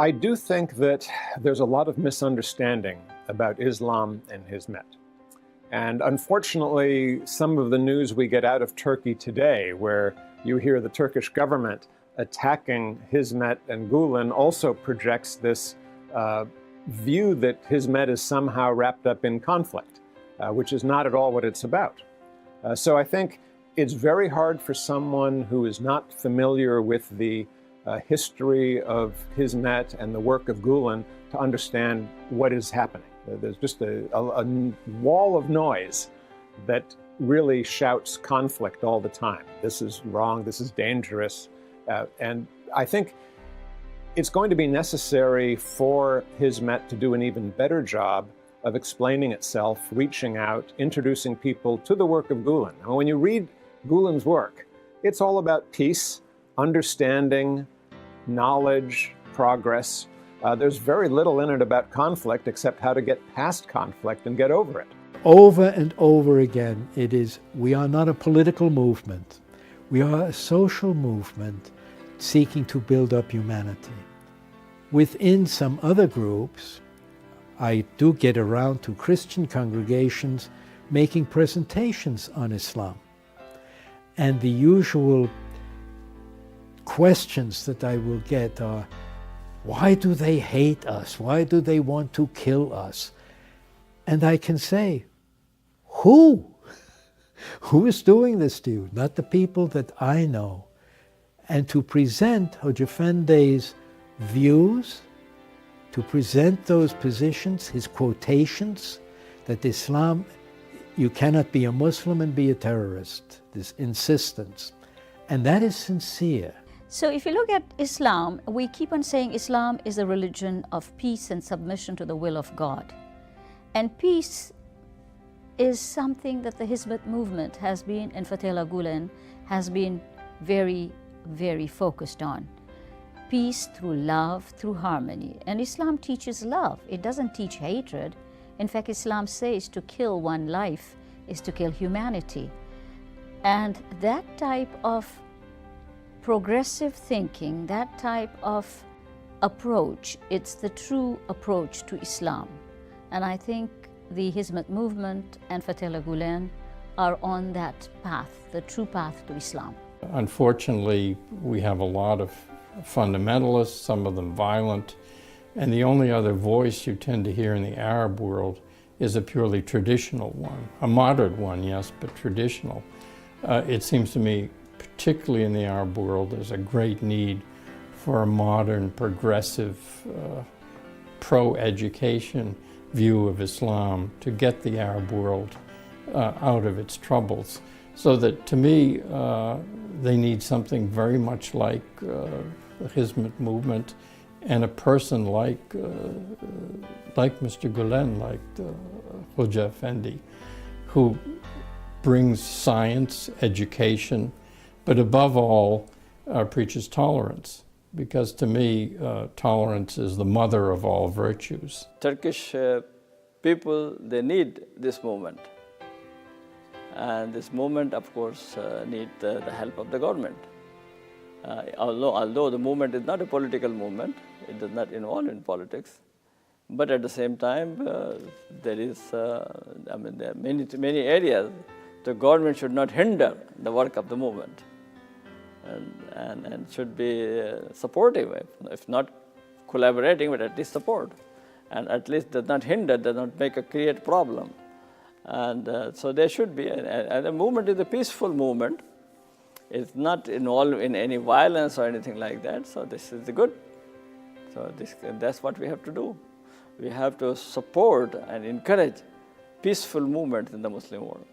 I do think that there's a lot of misunderstanding about Islam and Hizmet. And unfortunately, some of the news we get out of Turkey today, where you hear the Turkish government attacking Hizmet and Gülen, also projects this view that Hizmet is somehow wrapped up in conflict, which is not at all what it's about. So I think it's very hard for someone who is not familiar with the history of Hizmet and the work of Gülen to understand what is happening. There's just a wall of noise that really shouts conflict all the time. This is wrong, this is dangerous. And I think it's going to be necessary for Hizmet to do an even better job of explaining itself, reaching out, introducing people to the work of Gülen. And when you read Gülen's work, it's all about peace, understanding, knowledge, progress. There's very little in it about conflict except how to get past conflict and get over it. Over and over again, it is, we are not a political movement. We are a social movement seeking to build up humanity. Within some other groups, I do get around to Christian congregations making presentations on Islam. And the usual questions that I will get are, why do they hate us? Why do they want to kill us? And I can say, who? Who is doing this to you? Not the people that I know. And to present Hoca Efendi's views, to present those positions, his quotations, that Islam, you cannot be a Muslim and be a terrorist, this insistence. And that is sincere. So if you look at Islam, we keep on saying Islam is a religion of peace and submission to the will of God. And peace is something that the Hizmet movement has been, and Fethullah Gülen has been very, very focused on. Peace through love, through harmony. And Islam teaches love. It doesn't teach hatred. In fact, Islam says to kill one life is to kill humanity. And that type of progressive thinking, that type of approach, it's the true approach to Islam. And I think the Hizmet movement and Fethullah Gülen are on that path, the true path to Islam. Unfortunately, we have a lot of fundamentalists, some of them violent, and the only other voice you tend to hear in the Arab world is a purely traditional one, a modern one, yes, but traditional. It seems to me, particularly in the Arab world, there's a great need for a modern, progressive, pro-education view of Islam to get the Arab world out of its troubles. So that, to me, they need something very much like the Hizmet movement, and a person like Mr. Gülen, like Hoca Efendi, who brings science, education, but above all, preaches tolerance. Because to me, tolerance is the mother of all virtues. Turkish people, they need this movement. And this movement, of course, needs the help of the government. Although the movement is not a political movement, it does not involve in politics. But at the same time, there is, there are many areas the government should not hinder the work of the movement. And should be supportive, if not collaborating, but at least support. And at least does not hinder, does not create problem. And so there should be, and the movement is a peaceful movement. It's not involved in any violence or anything like that, so this is good. So that's what we have to do. We have to support and encourage peaceful movement in the Muslim world.